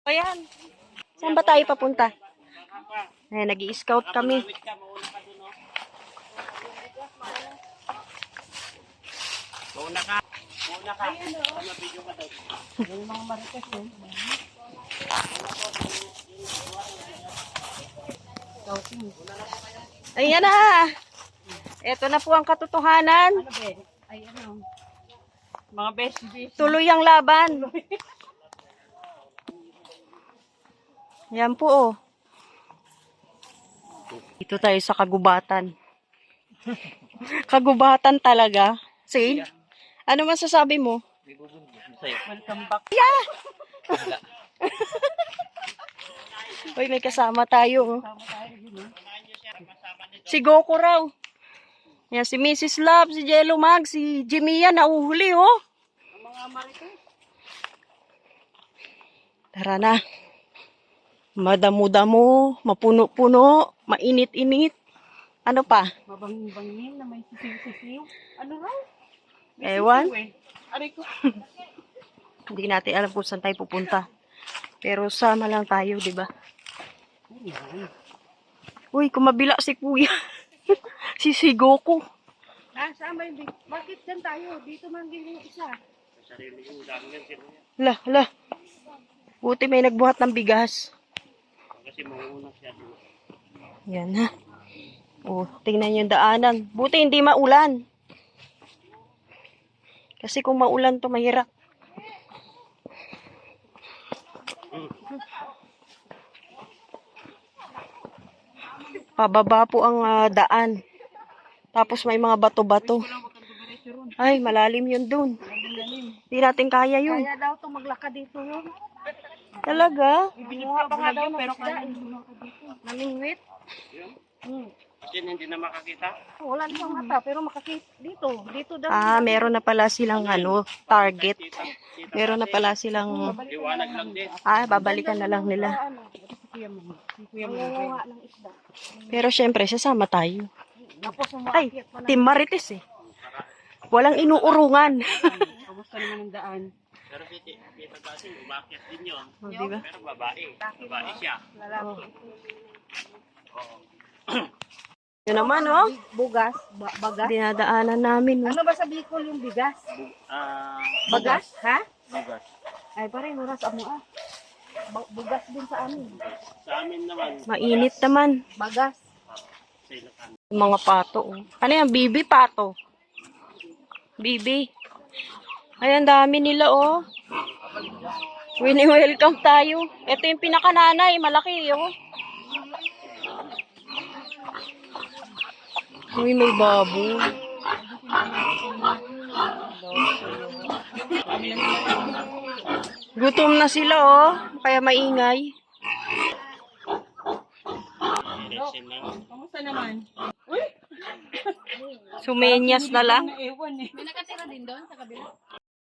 Ayan. Saan ba tayo papunta? Ayan, nag-i-scout kami. Mauna ka. Mauna ka. Video ka daw. Yung mga marites yun. Ayan na. Ito na po ang katotohanan. Ay, ano? Mga best. Tuloy ang laban. Yan po oh. Dito tayo sa kagubatan. Kagubatan talaga. See? Ano masasabi mo? Welcome back. Yeah! Uy, may kasama tayo. Oh. Si Goku raw. Yan, si Mrs. Love, si Jello Mag, si Jimmy yan, nauhuli oh. Tara na. Madamo-damo, mapuno-puno, mainit-init. Ano pa? Mabangin-bangin na may sisiw-sisiw. Ano raw? Ewan. Aray ko. Hindi natin alam kung saan tayo pupunta. Pero sama lang tayo, di ba? Uy, kumabila si Kuya. si Goku. Saan ba yung bakit dyan tayo? Dito man din yung isa. Sarili yung dami yan. Lah. Buti may nagbuhat ng bigas. Kasi mauna siya. Yan na. Oh, tingnan yung daanan. Buti hindi maulan. Kasi kung maulan to mahirap. Pababa po ang daan. Tapos may mga bato-bato. Ay, malalim yun dun. Hindi natin kaya yun. Kaya daw itong maglakad dito yun. Talaga? Ibinuha pa nga daw pero kaya namingwit. Kasi hindi na makakita? Wala namang mata pero makakita dito. Dito daw. Meron na pala silang target. Meron na pala silang Liwanag lang din. babalikan na lang nila. Mangunguha ng isda. Pero syempre, sasama tayo. Tapos Ay, Team Marites eh. Walang inuurungan. Kamusta naman ang daan? Pero kita kasi umakyat din yun. Oh, diba? Pero babae. Babae siya. Oh. Yun naman, oh. Bugas. Bagas. Dinadaanan namin, oh. Ano ba sa Bicol yung bigas? Bagas? Ha? Bugas. Ay, pare, nuras amo ah. Bugas din sa amin. Sa amin naman, Mainit naman. Bagas. sa Ilocano. Yung mga pato, oh. Ano yan? Bibi pato. Bibi. Ay, ang dami nila, oh. Wini-welcome tayo. Ito yung pinakananay. Malaki, oh. Uy, may baboy. Gutom na sila, oh. Kaya maingay. Kamusta naman? Sumenyas na lang. Ewan eh. May nakatira din doon sa kabila.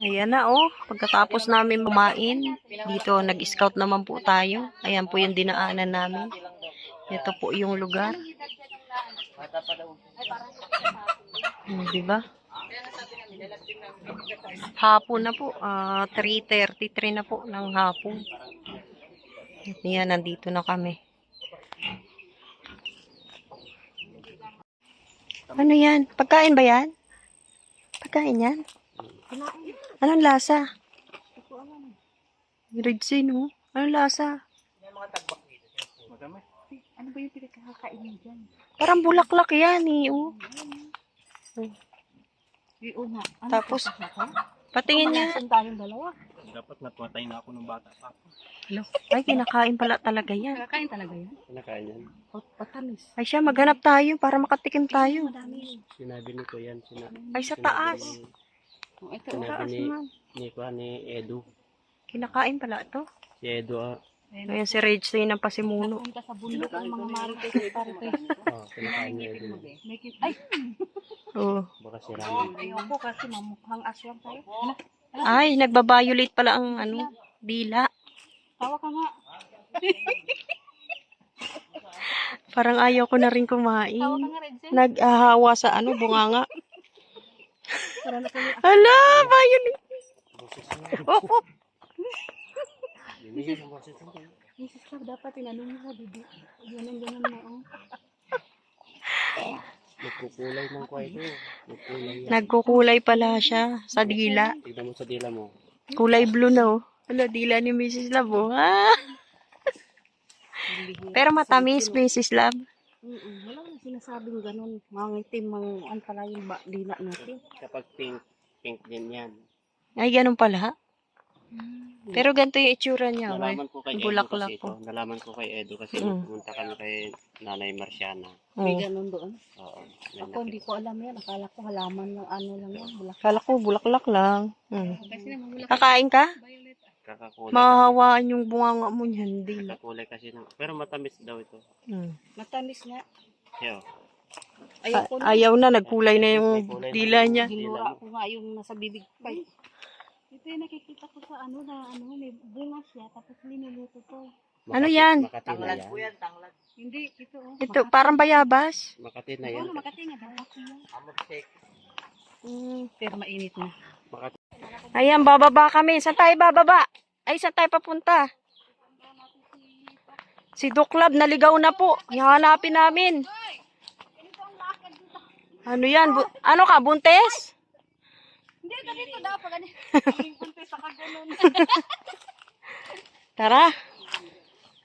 Ayan na, oh. Pagkatapos namin kumain, dito nag-scout naman po tayo. Ayan po yung dinaanan namin. Ito po yung lugar. Diba? Hapon na po. 3:33 na po ng hapon. Ayan, nandito na kami. Ano yan? Pagkain ba yan? Pagkain yan? Anong lasa? Red Sea, no? Anong lasa? Ano ba yung pinakakain niyo dyan? Parang bulaklak yan, eh. Oh. Yung nga. Tapos, patingin niya. Saan tayong dalawa? Dapat napatay na ako ng bata pa. Ay, kinakain pala talaga yan. Nakakain talaga yan? Kinakain yan. Patamis. Ay siya, maghanap tayo para makatikim tayo. Sinabi ni Kuya yan. Ay, sa taas. Ito, Sinabi ni Edu. Kinakain pala ito. Si Edu, Ayan si Rage ng pasimuno. punta sa bundok ng mga marites parites. kinakain ni Edu. Ay! Oh. Baka siramin. Ayoko kasi mamukhang aswang tayo. Ay, nagbabiolate pala ang dila. Tawa ka nga. Parang ayaw ko na rin kumain. Tawa ka nga, Redzen. Nag-ahawa sa bunganga. Para na kayo. Ala, violet. Oh, oh. Mrs. Club, dapat tinanong mo, bibi. Ganun na, oh. Nagkukulay ng kwento. Nagkulay yan. Nagkukulay pala siya sa dila. Tignan mo sa dila mo. Kulay blue na oh. Wala, dila ni Mrs. Love oh. Ah! Pero matamis, Mrs. Love. Wala na sinasabing ganun. Mangitim, ang pala yung dila natin. Kapag pink, pink din yan. Ay, ganun pala. Pero ganito yung itsura niya. Nalaman ko kay Edo Bulaklak kasi ito. Nalaman ko kay Edo kasi pumunta kami kay Nanay Marciana. May Oh. ganun doon. Oo. Ako hindi ko alam yan. Akala ko halaman ng ano lang yan. Bulak. Kala ko bulaklak lang. Kasi naman bulak. Kakain ka? Kakakulay. Mahahawaan yung bunganga mo niyan. Dila. Kakakulay kasi ng... Pero matamis daw ito. Matamis nga. Yo. Ayoko na. Ayaw na, nagkulay na yung dila niya. Ginura ko nga yung nasa bibig pa. Ito yung nakikita ko sa ano na ano, may bunga siya. Tapos linuluto ko. Ano yan? Makati na yan. Hindi, ito oh. Ito, parang bayabas. Makati na yan. Ano, Makati nga daw ako yan. Pero mainit na. Makati. Ayan, bababa kami. Saan tayo bababa? Ay, saan tayo papunta? Si Duklab, naligaw na po. Ihanapin namin. Ano yan? Ano ka, buntes? Hindi, ganito daw pag ganito. Ang punti sa kaganon. Tara.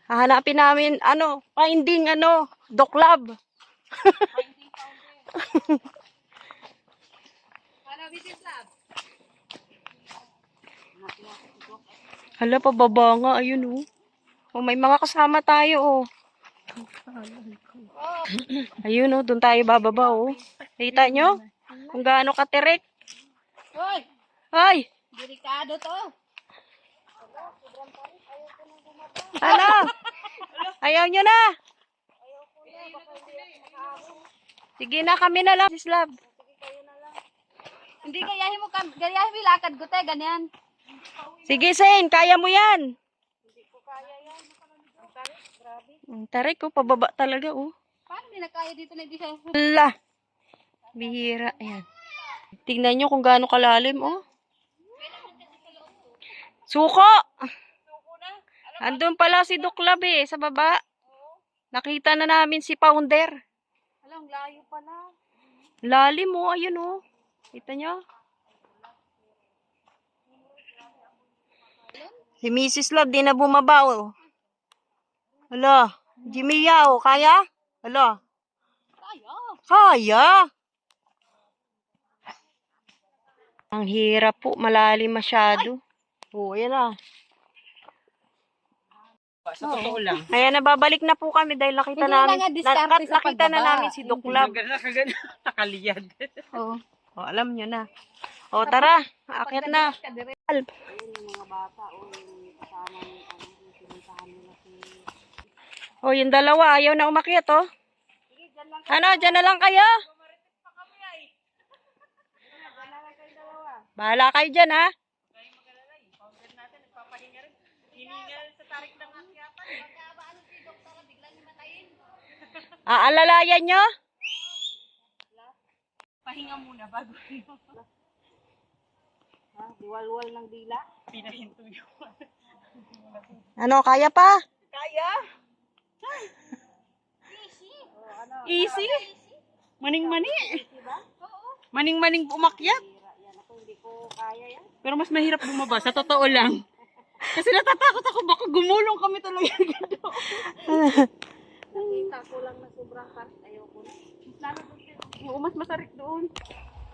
Hahanapin namin, finding, Duklab. Ano, Mrs. Lab? Hala, pababa nga. Ayun, oh. Oh, may mga kasama tayo, oh. Ayun, oh. Doon tayo bababa, oh. Kita nyo? Kung gaano katirek. Hoy! Ay! Delikado to. Ano? Ayaw nyo na. Sige na, kami na lang. Sislab. Hindi gayahin mo lakad ko tayo, ganyan. Sige, Sen. Kaya mo yan. Tarik ko, pababa talaga, oh. Paano hindi na kaya dito na hindi siya? Hala. Bihira. Ayan. Tingnan nyo kung gaano kalalim, oh. Suko! Andun pala si Duklab, eh, sa baba. Nakita na namin si Pounder. Alam, layo pala. Lalim, oh. Ayun, oh. Kita nyo? Si Mrs. Love, di na bumaba, oh. Hala. Jimmy Yao, kaya? Hala. Kaya. Kaya. Ang hirap po, malalim masyado. Oo, ayan na. Sa totoo lang. Ayan, nababalik na po kami dahil nakita Hindi namin, na nga diskarte sa nakita na pagbaba. namin si Duklab. Nakaliyad. Oo. O, alam nyo na. O, tara, akit na. Ayun yung mga bata, yung kasama yung yung pinuntahan nila si... O, yung dalawa, ayaw na umakyat, oh. Ano, dyan na lang kayo? Bahala kayo dyan, ha? Aalalayan nyo? Pahinga muna bago diwalwal ng dila. Pinahinto yun. Ano, kaya pa? Kaya? Easy. Maning-mani. Maning-maning umakyat. Hindi ko kaya yan. Pero mas mahirap bumaba, sa totoo lang. Kasi natatakot ako, baka gumulong kami talaga. Nakita ko lang na sobrang tarik. Ayoko na. Lalo doon. Mas masarik doon.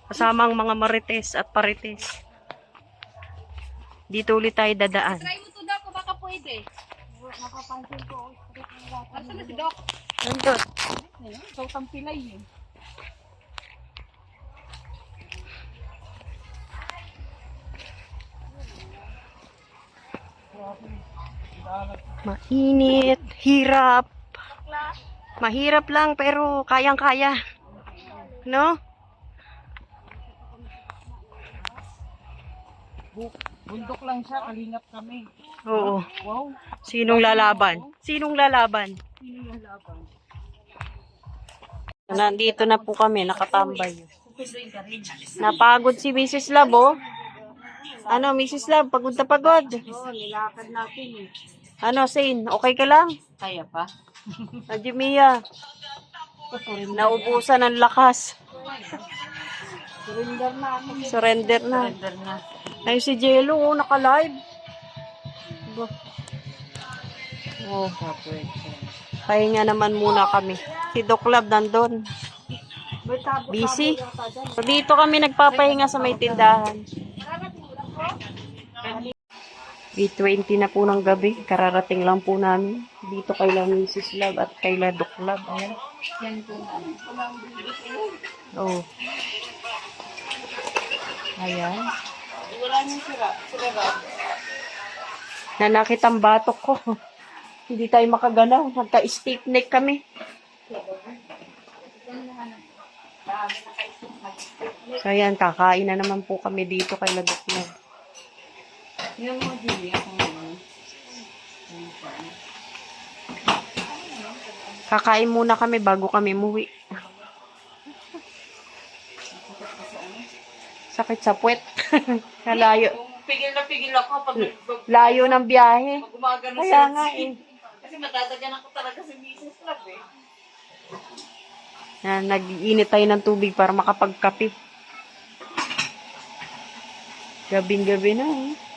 Kasama ang mga marites at parites. Dito ulit tayo dadaan. Try mo to daw kung baka pwede. Napapansin ko. Asa na si Doc? Nandun. So, tampilay yun. Mainit, hirap. Mahirap lang pero kayang-kaya. No? Bundok lang siya, kalingap kami. Oo. Wow. Sinong lalaban? Sinong lalaban? Nandito na po kami, nakatambay. Napagod si Mrs. Love, oh. Ano, Mrs. Love, pagod na pagod. Oo, nilakad natin eh. Ano, Sain? Okay ka lang? Kaya pa? Najimia, naubusan ng lakas. Surrender na ako. Surrender na. Surrender na. Ay, si Jello, oh, naka-live. Oh, pahinga naman muna kami. Si Doc Lab nandun. Busy. So, dito kami nagpapahinga sa may tindahan. 8:20 na po ng gabi. Kararating lang po namin. Dito kay la Mrs. Lab at kay la Doc Lab. Ayan. Oh. Ayan. Nanakit ang batok ko. Hindi tayo makagalaw. Nagka-stiff neck kami. So, ayan. Kakain na naman po kami dito kay la Doc Lab. Yung mga Julia, kung ano. Kakain muna kami bago kami muwi. Sakit sa puwet. Layo. Pigil na pigil ako pag Layo ng biyahe. gumagano Kaya nga eh. Kasi matatagan ako talaga sa Mrs. Love eh. Yan, nag-iinit tayo ng tubig para makapagkape. Gabing-gabi na eh.